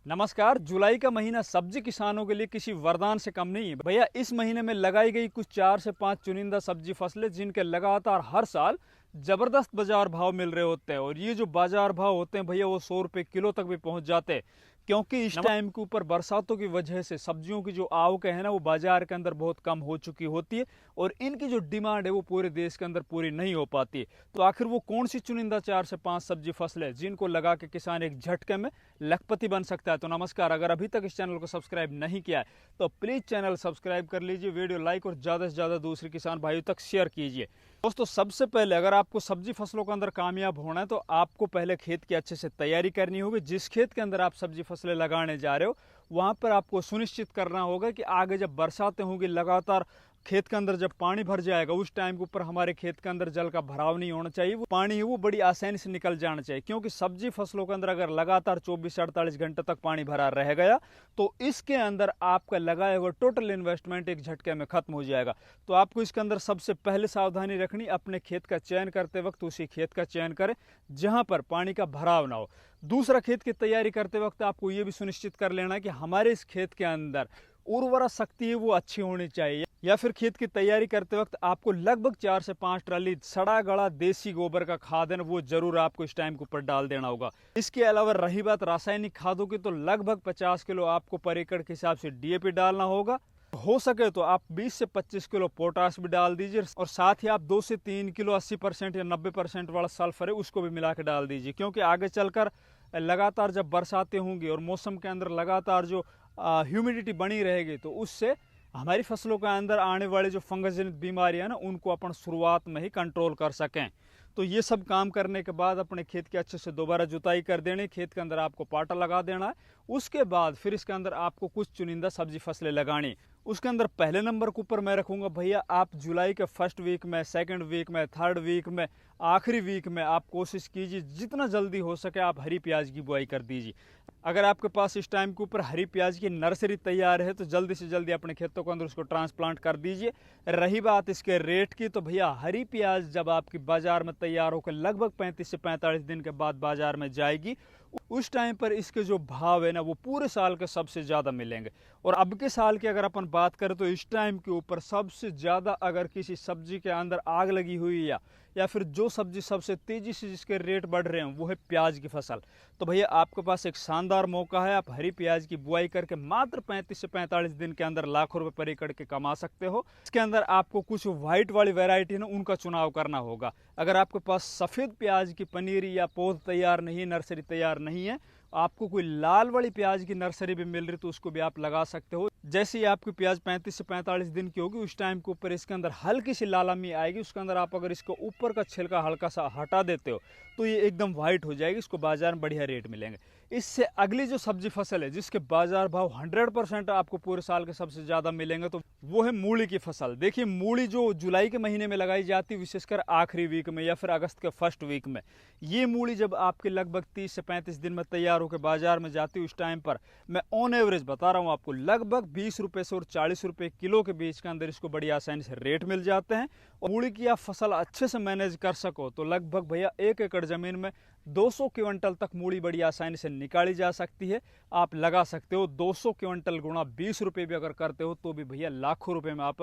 नमस्कार। जुलाई का महीना सब्जी किसानों के लिए किसी वरदान से कम नहीं है भैया। इस महीने में लगाई गई कुछ 4 से 5 चुनिंदा सब्जी फसलें जिनके लगातार हर साल जबरदस्त बाजार भाव मिल रहे होते हैं, और ये जो बाजार भाव होते हैं भैया वो 100 रुपए किलो तक भी पहुंच जाते हैं, क्योंकि इस टाइम के ऊपर बरसातों की वजह से सब्जियों की जो आवक है ना वो बाजार के अंदर बहुत कम हो चुकी होती है, और इनकी जो डिमांड है वो पूरे देश के अंदर पूरी नहीं हो पाती है। तो आखिर वो कौन सी चुनिंदा 4 से 5 सब्जी फसलें जिनको लगा के किसान एक झटके में लखपति बन सकता है। तो नमस्कार, अगर अभी तक इस चैनल को सब्सक्राइब नहीं किया है तो प्लीज चैनल सब्सक्राइब कर लीजिए, वीडियो लाइक और ज्यादा से ज्यादा दूसरे किसान भाइयों तक शेयर कीजिए। दोस्तों, सबसे पहले अगर आपको सब्जी फसलों के अंदर कामयाब होना है तो आपको पहले खेत की अच्छे से तैयारी करनी होगी। जिस खेत के अंदर आप सब्जी फसलें लगाने जा रहे हो वहां पर आपको सुनिश्चित करना होगा कि आगे जब बरसातें होंगी, लगातार खेत के अंदर जब पानी भर जाएगा उस टाइम के ऊपर हमारे खेत के अंदर जल का भराव नहीं होना चाहिए। वो पानी है वो बड़ी आसानी से निकल जाना चाहिए, क्योंकि सब्जी फसलों के अंदर अगर लगातार 24 से 48 घंटे तक पानी भरा रह गया तो इसके अंदर आपका लगाया हुआ टोटल इन्वेस्टमेंट एक झटके में खत्म हो जाएगा। तो आपको इसके अंदर सबसे पहले सावधानी रखनी, अपने खेत का चयन करते वक्त उसी खेत का चयन करें जहां पर पानी का भराव ना हो। दूसरा, खेत की तैयारी करते वक्त आपको ये भी सुनिश्चित कर लेना है कि हमारे इस खेत के अंदर उर्वरा शक्ति है वो अच्छी होनी चाहिए, या फिर खेत की तैयारी करते वक्त आपको लगभग 4 से 5 ट्राली सड़ा गला देसी गोबर का खाद है ना वो जरूर आपको इस टाइम के ऊपर डाल देना होगा। इसके अलावा रही बात रासायनिक खादों की, तो लगभग 50 किलो आपको पर एकड़ के हिसाब से डीएपी डालना होगा। हो सके तो आप 20 से 25 किलो पोटास भी डाल दीजिए, और साथ ही आप 2 से 3 किलो 80% या 90% वाला सल्फर है उसको भी मिला के डाल दीजिए, क्योंकि आगे चलकर लगातार जब बरसातें होंगी और मौसम के अंदर लगातार जो ह्यूमिडिटी बनी रहेगी तो उससे हमारी फसलों के अंदर आने वाले जो फंगस जनित बीमारियां ना उनको अपन शुरुआत में ही कंट्रोल कर सकें। तो ये सब काम करने के बाद अपने खेत की अच्छे से दोबारा जुताई कर देनी, खेत के अंदर आपको पाटा लगा देना है। उसके बाद फिर इसके अंदर आपको कुछ चुनिंदा सब्जी फसलें लगानी। उसके अंदर पहले नंबर के ऊपर मैं रखूंगा भैया, आप जुलाई के फर्स्ट वीक में, सेकंड वीक में, थर्ड वीक में, आखिरी वीक में आप कोशिश कीजिए जितना जल्दी हो सके आप हरी प्याज की बुआई कर दीजिए। अगर आपके पास इस टाइम के ऊपर हरी प्याज की नर्सरी तैयार है तो जल्दी से जल्दी अपने खेतों के अंदर उसको ट्रांसप्लांट कर दीजिए। रही बात इसके रेट की, तो भैया हरी प्याज जब आपकी बाजार में तैयार होकर लगभग 35 से 45 दिन के बाद बाजार में जाएगी, उस टाइम पर इसके जो भाव है ना वो पूरे साल के सबसे ज्यादा मिलेंगे। और अब के साल की अगर अपन बात करें तो इस टाइम के ऊपर सबसे ज्यादा अगर किसी सब्जी के अंदर आग लगी हुई या फिर जो सब्जी सबसे तेजी से जिसके रेट बढ़ रहे हैं वो है प्याज की फसल। तो भैया आपके पास एक शानदार मौका है, आप हरी प्याज की बुआई करके मात्र 35 से 45 दिन के अंदर लाखों रुपए पर एकड़ के कमा सकते हो। इसके अंदर आपको कुछ व्हाइट वाली वैरायटी ना उनका चुनाव करना होगा। अगर आपके पास सफेद प्याज की पनीरी या पौध तैयार नहीं है, नर्सरी तैयार नहीं है, आपको कोई लाल वाली प्याज की नर्सरी भी मिल रही तो उसको भी आप लगा सकते हो। जैसे ही आपकी प्याज 35 से 45 दिन की होगी उस टाइम के ऊपर इसके अंदर हल्की सी लालामी आएगी, उसके अंदर आप अगर इसको ऊपर का छिलका हल्का सा हटा देते हो तो ये एकदम व्हाइट हो जाएगी, इसको बाजार में बढ़िया रेट मिलेंगे। इससे अगली जो सब्जी फसल है जिसके बाजार भाव 100% आपको पूरे साल के सबसे ज्यादा मिलेंगे तो वो है मूली की फसल। देखिए, मूली जो जुलाई के महीने में लगाई जाती है विशेषकर आखिरी वीक में या फिर अगस्त के फर्स्ट वीक में, ये मूली जब आपके लगभग 30 से 35 दिन में तैयार होकर बाजार में जाती है उस टाइम पर मैं ऑन एवरेज बता रहा हूँ आपको लगभग 20 रुपए से और 40 रुपए किलो के बीच के अंदर इसको बड़ी आसानी से रेट मिल जाते हैं। और मूली की आप फसल अच्छे से मैनेज कर सको तो लगभग भैया 1 एकड़ जमीन में 200 क्विंटल तक मूली बड़ी आसानी से निकाली जा सकती है। आप लगा सकते हो 200 क्विंटल गुणा 20 रुपए भी अगर करते हो तो भी भैया लाखों रुपए में आप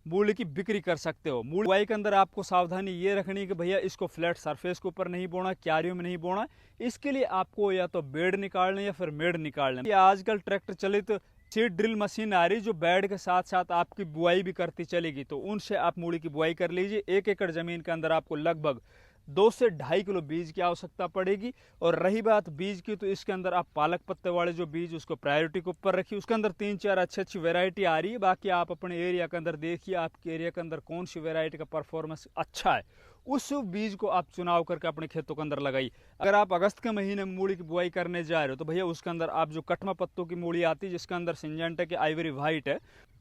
मूली की बिक्री कर सकते हो। मूली बुआई के अंदर आपको सावधानी ये रखनी है कि भैया इसको फ्लैट सरफेस के ऊपर नहीं बोना, क्यारियों में नहीं बोना। इसके लिए आपको या तो बेड निकालना या फिर मेड निकालना। आजकल ट्रैक्टर चलित सीड ड्रिल मशीन आ रही जो बेड के साथ साथ आपकी बुआई भी करती चलेगी, तो उनसे आप मूली की बुआई कर लीजिए। 1 एकड़ जमीन के अंदर आपको लगभग 2 से 2.5 किलो बीज की आवश्यकता पड़ेगी। और रही बात बीज की, तो इसके अंदर आप पालक पत्ते वाले जो बीज उसको प्रायोरिटी के ऊपर रखिए। उसके अंदर 3-4 अच्छी वैरायटी आ रही है, बाकी आप अपने एरिया के अंदर देखिए आपके एरिया के अंदर कौन सी वैरायटी का परफॉर्मेंस अच्छा है, उस बीज को आप चुनाव करके अपने खेतों के अंदर लगाइए। अगर आप अगस्त के महीने में मूली की बुआई करने जा रहे हो तो भैया उसके अंदर आप जो कटमा पत्तों की मूली आती है जिसके अंदर सिंजेंटा की आइवरी व्हाइट है,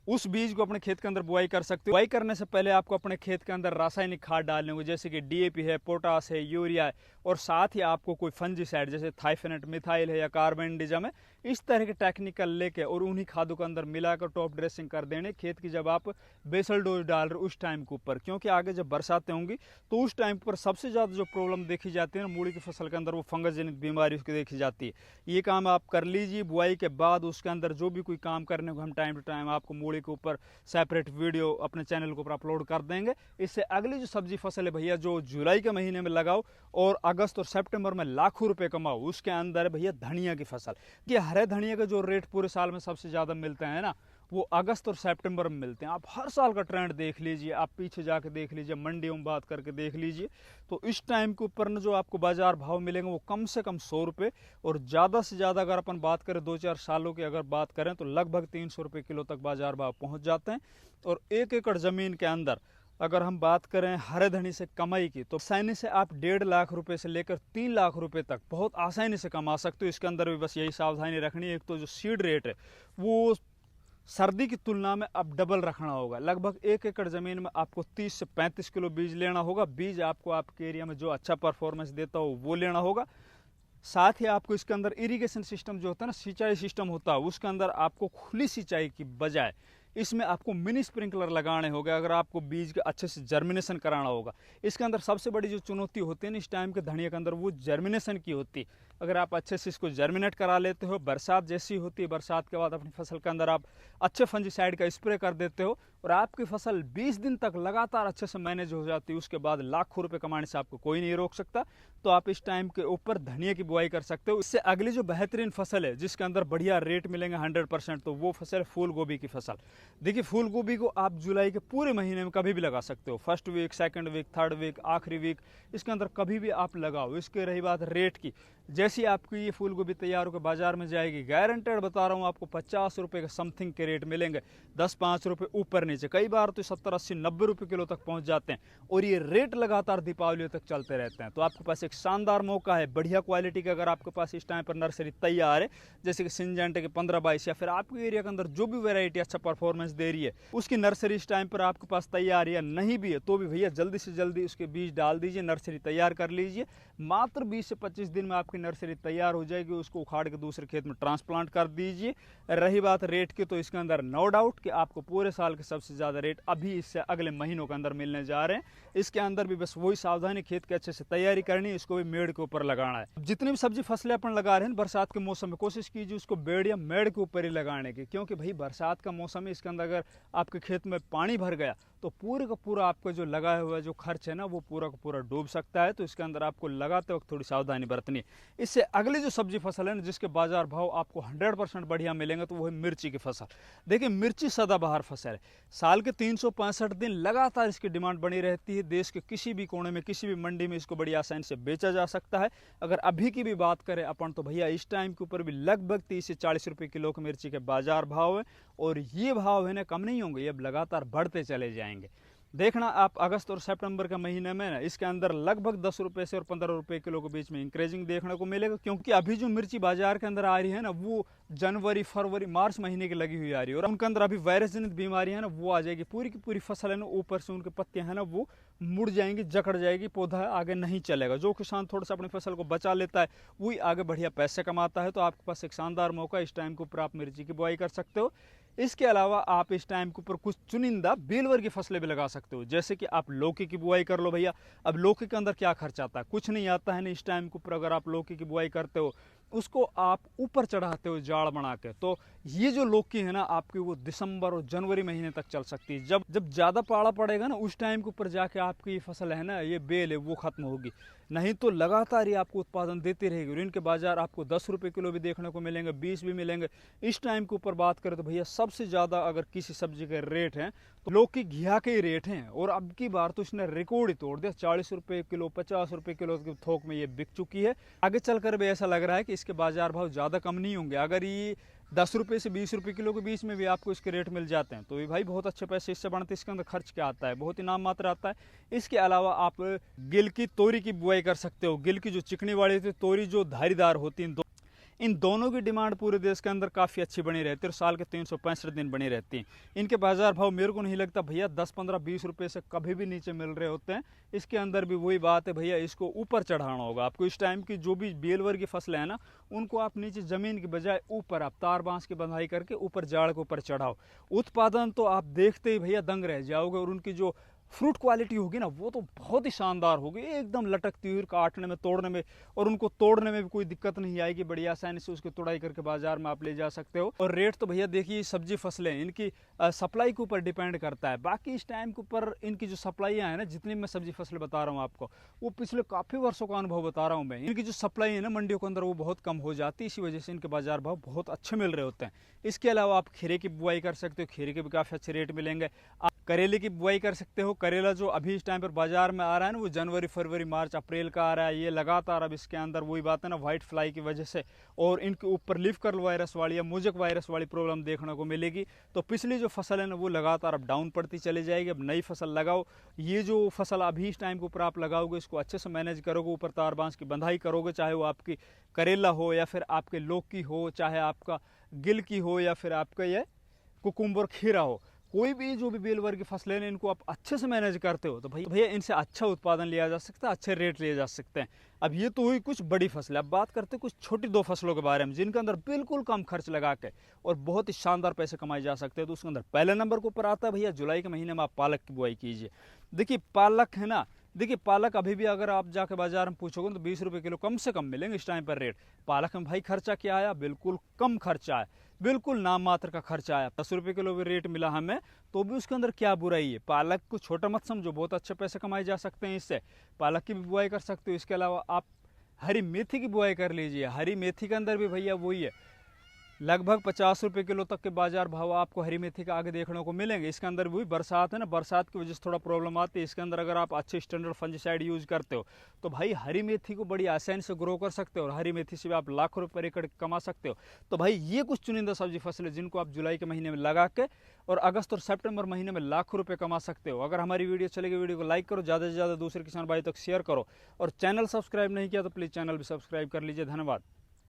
उस बीज को अपने खेत के अंदर बुआई कर सकते हो। बुआई करने से पहले आपको अपने खेत के अंदर रासायनिक खाद डालने होंगे, जैसे कि डीएपी है, पोटास है, यूरिया है, और साथ ही आपको कोई फंजीसाइड जैसे थाइफेनेट मिथाइल है या कार्बेंडिजम है, इस तरह के टेक्निकल लेके और उन्हीं खादों के अंदर मिलाकर टॉप ड्रेसिंग कर देने खेत की, जब आप बेसल डोज डाल रहे उस टाइम के ऊपर। क्योंकि आगे जब बरसातें होंगी तो उस टाइम पर सबसे ज़्यादा जो प्रॉब्लम देखी जाती है ना मूली की फसल के अंदर, वो फंगस जनित बीमारी उसकी देखी जाती है। ये काम आप कर लीजिए। बुआई के बाद उसके अंदर जो भी कोई काम करने को हम टाइम टू टाइम आपको मूली के ऊपर सेपरेट वीडियो अपने चैनल के ऊपर अपलोड कर देंगे। इससे अगली जो सब्जी फसल है भैया, जो जुलाई के महीने में लगाओ और अगस्त और सितंबर में लाखों रुपए कमाओ, उसके अंदर है भैया धनिया की फसल। कि हरे धनिया का जो रेट पूरे साल में सबसे ज़्यादा मिलते हैं ना, वो अगस्त और सितंबर में मिलते हैं। आप हर साल का ट्रेंड देख लीजिए, आप पीछे जाके देख लीजिए, मंडियों में बात करके देख लीजिए, तो इस टाइम के ऊपर न जो आपको बाजार भाव मिलेंगे वो कम से कम 100 रुपये, और ज़्यादा से ज़्यादा अगर अपन बात करें 2-4 सालों की अगर बात करें तो लगभग 300 रुपये किलो तक बाजार भाव पहुँच जाते हैं। और 1 एकड़ ज़मीन के अंदर अगर हम बात करें हरे धनी से कमाई की, तो आसानी से आप 1.5 लाख रुपए से लेकर 3 लाख रुपए तक बहुत आसानी से कमा सकते हो। इसके अंदर भी बस यही सावधानी रखनी है, एक तो जो सीड रेट है वो सर्दी की तुलना में अब डबल रखना होगा। लगभग 1 एकड़ ज़मीन में आपको 30 से 35 किलो बीज लेना होगा। बीज आपको आपके एरिया में जो अच्छा परफॉर्मेंस देता हो वो लेना होगा। साथ ही आपको इसके अंदर इरिगेशन सिस्टम जो होता है ना, सिंचाई सिस्टम होता है, उसके अंदर आपको खुली सिंचाई की बजाय इसमें आपको मिनी स्प्रिंकलर लगाने होंगे। अगर आपको बीज का अच्छे से जर्मिनेशन कराना होगा। इसके अंदर सबसे बड़ी जो चुनौती होती है ना इस टाइम के धनिया के अंदर, वो जर्मिनेशन की होती है। अगर आप अच्छे से इसको जर्मिनेट करा लेते हो, बरसात जैसी होती है, बरसात के बाद अपनी फसल के अंदर आप अच्छे फंजीसाइड का स्प्रे कर देते हो और आपकी फसल 20 दिन तक लगातार अच्छे से मैनेज हो जाती है, उसके बाद लाखों रुपए कमाने से आपको कोई नहीं रोक सकता। तो आप इस टाइम के ऊपर धनिया की बुआई कर सकते हो। इससे अगली जो बेहतरीन फसल है जिसके अंदर बढ़िया रेट मिलेंगे 100%, तो वो फसल है फूल गोभी की फसल। देखिए, फूल गोभी को आप जुलाई के पूरे महीने में कभी भी लगा सकते हो, first week, second week, third week, आखिरी वीक, इसके अंदर कभी भी आप लगाओ। इसके रही बात रेट की, जैसी आपकी ये फूल गोभी तैयार होकर बाजार में जाएगी, गारंटेड बता रहा हूँ आपको 50 रुपये के समथिंग के रेट मिलेंगे, 10-5 रुपये ऊपर नीचे, कई बार तो 70, 80, 90 रुपये किलो तक पहुँच जाते हैं। और ये रेट लगातार दीपावली तक चलते रहते हैं। तो आपके पास एक शानदार मौका है, बढ़िया क्वालिटी का अगर आपके पास इस टाइम पर नर्सरी तैयार है, जैसे कि सिंजेंटा के 15-22 या फिर आपके एरिया के अंदर जो भी वैरायटी अच्छा परफॉर्मेंस दे रही है उसकी नर्सरी इस टाइम पर आपके पास तैयार है या नहीं भी है, तो भी भैया जल्दी से जल्दी उसके बीज डाल दीजिए, नर्सरी तैयार कर लीजिए। मात्र 20 से 25 दिन में आपकी नर्सरी तैयार हो जाएगी। उसको उखाड़ के दूसरे खेत में ट्रांसप्लांट कर दीजिए। रही बात रेट की, तो इसके अंदर नो डाउट कि आपको पूरे साल के सबसे ज़्यादा रेट अभी इससे अगले महीनों के अंदर मिलने जा रहे हैं। इसके अंदर भी बस वही सावधानी, खेत की अच्छे से तैयारी करनी है, इसको भी मेड़ के ऊपर लगाना है। जितनी भी सब्जी फसलें अपन लगा रहे हैं बरसात के मौसम में, कोशिश कीजिए उसको बेड़ या मेड़ के ऊपर ही लगाने की, क्योंकि भाई बरसात का मौसम है, इसके अंदर अगर आपके खेत में पानी भर गया तो पूरे का पूरा आपका जो लगाया हुआ जो खर्च है ना वो पूरा का पूरा डूब सकता है। तो इसके अंदर आपको लगाते वक्त थोड़ी सावधानी बरतनी है। इससे अगली जो सब्जी फसल है ना जिसके बाजार भाव आपको 100% बढ़िया मिलेंगे, तो वो है मिर्ची की फसल। देखिए, मिर्ची सदाबहार फसल है, साल के 365 दिन लगातार इसकी डिमांड बनी रहती है। देश के किसी भी कोने में, किसी भी मंडी में इसको बड़ी आसानी से बेचा जा सकता है। अगर अभी की भी बात करें अपन, तो भैया इस टाइम के ऊपर भी लगभग 30 से 40 रुपये किलो की मिर्ची के बाजार भाव है। और ये भाव है ना कम नहीं होंगे, ये अब लगातार बढ़ते चले जाएंगे। देखना आप अगस्त और सितंबर के महीने में ना इसके अंदर लगभग 10 रुपये से और 15 रुपये किलो के बीच में इंक्रीजिंग देखने को मिलेगा। क्योंकि अभी जो मिर्ची बाजार के अंदर आ रही है ना वो जनवरी, फरवरी, मार्च महीने की लगी हुई आ रही है, और उनके अंदर अभी वायरस जनित बीमारी है ना वो आ जाएगी। पूरी की पूरी फसल है ना, ऊपर से उनके पत्तियां है ना वो मुड़ जाएंगी, जकड़ जाएगी, पौधा आगे नहीं चलेगा। जो किसान थोड़ा सा अपनी फसल को बचा लेता है वही आगे बढ़िया पैसे कमाता है। तो आपके पास एक शानदार मौका, इस टाइम के ऊपर आप मिर्ची की बुआई कर सकते हो। इसके अलावा आप इस टाइम के ऊपर कुछ चुनिंदा बेलवर की फसलें भी लगा सकते हो, जैसे कि आप लौकी की बुआई कर लो भैया। अब लौकी के अंदर क्या खर्च आता है, कुछ नहीं आता है ना। इस टाइम के ऊपर अगर आप लौकी की बुआई करते हो, उसको आप ऊपर चढ़ाते हो जाड़ बना के, तो ये जो लौकी है ना आपकी वो दिसंबर और जनवरी महीने तक चल सकती है। जब ज़्यादा पाला पड़ेगा ना उस टाइम के ऊपर जाके आपकी ये फसल है ना, ये बेल है वो खत्म होगी। नहीं तो लगातार ये आपको उत्पादन देती रहेगी। और इनके बाजार आपको 10 रुपये किलो भी देखने को मिलेंगे, 20 भी मिलेंगे। इस टाइम के ऊपर बात करें तो भैया सबसे ज़्यादा अगर किसी सब्जी के रेट हैं तो लौकी घिया के ही रेट हैं। और अब की बार तो इसने रिकॉर्ड ही तोड़ दिया, 40 रुपये किलो, 50 रुपये किलो की थोक में ये बिक चुकी है। आगे चलकर भी ऐसा लग रहा है कि इसके बाजार भाव ज़्यादा कम नहीं होंगे। अगर ये 10 रुपये से 20 रुपये किलो के बीच में भी आपको इसके रेट मिल जाते हैं तो ये भाई बहुत अच्छे पैसे इससे बनते हैं। इसके अंदर खर्च क्या आता है, बहुत ही नाम मात्र आता है। इसके अलावा आप गिल की तोरी की बुआई कर सकते हो। गिल की जो चिकनी वाली होती है, तोरी जो धारीदार होती है, इन दोनों की डिमांड पूरे देश के अंदर काफ़ी अच्छी बनी रहती है और साल के 365 दिन बनी रहती है। इनके बाजार भाव मेरे को नहीं लगता भैया 10, 15, 20 रुपये से कभी भी नीचे मिल रहे होते हैं। इसके अंदर भी वही बात है भैया, इसको ऊपर चढ़ाना होगा आपको। इस टाइम की जो भी बेल वर्ग की फसलें हैं ना, उनको आप नीचे ज़मीन की बजाय ऊपर आप तार बांस की बंधाई करके ऊपर जाड़ के ऊपर चढ़ाओ। उत्पादन तो आप देखते ही भैया दंग रह जाओगे, और उनकी जो फ्रूट क्वालिटी होगी ना वो तो बहुत ही शानदार होगी, एकदम लटकती हुई, काटने में तोड़ने में, और उनको तोड़ने में भी कोई दिक्कत नहीं आएगी। बड़ी आसानी से उसकी तोड़ाई करके बाजार में आप ले जा सकते हो। और रेट तो भैया देखिए, सब्जी फसलें इनकी सप्लाई के ऊपर डिपेंड करता है। बाकी इस टाइम के ऊपर इनकी जो सप्लाइयाँ हैं ना, जितनी मैं सब्जी फसलें बता रहा हूँ आपको, वो पिछले काफ़ी वर्षों का अनुभव बता रहा हूँ मैं। इनकी जो सप्लाई है ना मंडियों के अंदर, वो बहुत कम हो जाती है, इसी वजह से इनके बाजार भाव बहुत अच्छे मिल रहे होते हैं। इसके अलावा आप खीरे की बुआई कर सकते हो, खीरे के भी काफ़ी अच्छे रेट मिलेंगे। आप करेले की बुआई कर सकते हो। करेला जो अभी इस टाइम पर बाजार में आ रहा है ना, वो जनवरी, फरवरी, मार्च, अप्रैल का आ रहा है। ये लगातार अब इसके अंदर वही बात है ना, वाइट फ्लाई की वजह से और इनके ऊपर लीफ कर्ल वायरस वाली या मोजेक वायरस वाली प्रॉब्लम देखने को मिलेगी। तो पिछली जो फसल है ना, वो लगातार अब डाउन पड़ती चली जाएगी। अब नई फसल लगाओ। ये जो फसल अभी इस टाइम के ऊपर आप लगाओगे, इसको अच्छे से मैनेज करोगे, ऊपर तार बांस की बंधाई करोगे, चाहे वो आपकी करेला हो या फिर आपके लौकी हो, चाहे आपका गिल की हो या फिर आपका ये कुकुम्बर खीरा हो, कोई भी जो भी बेल वर्ग की फसलें हैं, इनको आप अच्छे से मैनेज करते हो तो भैया इनसे अच्छा उत्पादन लिया जा सकता है, अच्छे रेट लिए जा सकते हैं। अब ये तो हुई कुछ बड़ी फसलें। अब बात करते हैं कुछ छोटी 2 फसलों के बारे में, जिनके अंदर बिल्कुल कम खर्च लगा के और बहुत ही शानदार पैसे कमाए जा सकते हैं। तो उसके अंदर पहले नंबर के ऊपर आता है भैया, जुलाई के महीने में आप पालक की बुआई कीजिए। देखिए पालक है ना, देखिए पालक अभी भी अगर आप जाके बाजार में पूछोगे तो 20 रुपये किलो कम से कम मिलेंगे इस टाइम पर रेट। पालक में भाई खर्चा क्या आया, बिल्कुल कम खर्चा है, बिल्कुल नाम मात्र का खर्चा आया। 10 रुपये किलो भी रेट मिला हमें, तो भी उसके अंदर क्या बुराई है। पालक को छोटा मत समझो, बहुत अच्छे पैसे कमाए जा सकते हैं इससे। पालक की भी बुआई कर सकते हो। इसके अलावा आप हरी मेथी की बुआई कर लीजिए। हरी मेथी के अंदर भी भैया वही है, लगभग 50 रुपये किलो तक के बाजार भाव आपको हरी मेथी का आगे देखने को मिलेंगे। इसके अंदर भी बरसात है ना, बरसात की वजह से थोड़ा प्रॉब्लम आती है। इसके अंदर अगर आप अच्छे स्टैंडर्ड फंजीसाइड यूज करते हो तो भाई हरी मेथी को बड़ी आसानी से ग्रो कर सकते हो, और हरी मेथी से भी आप लाखों रुपये एकड़ कमा सकते हो। तो भाई ये कुछ चुनिंदा सब्जी फसलें जिनको आप जुलाई के महीने में लगा के और अगस्त और सितंबर महीने में लाखों रुपये कमा सकते हो। अगर हमारी वीडियो चलेगी, वीडियो को लाइक करो, ज़्यादा से ज़्यादा दूसरे किसान भाई तक शेयर करो, और चैनल सब्सक्राइब नहीं किया तो प्लीज़ चैनल भी सब्सक्राइब कर लीजिए। धन्यवाद।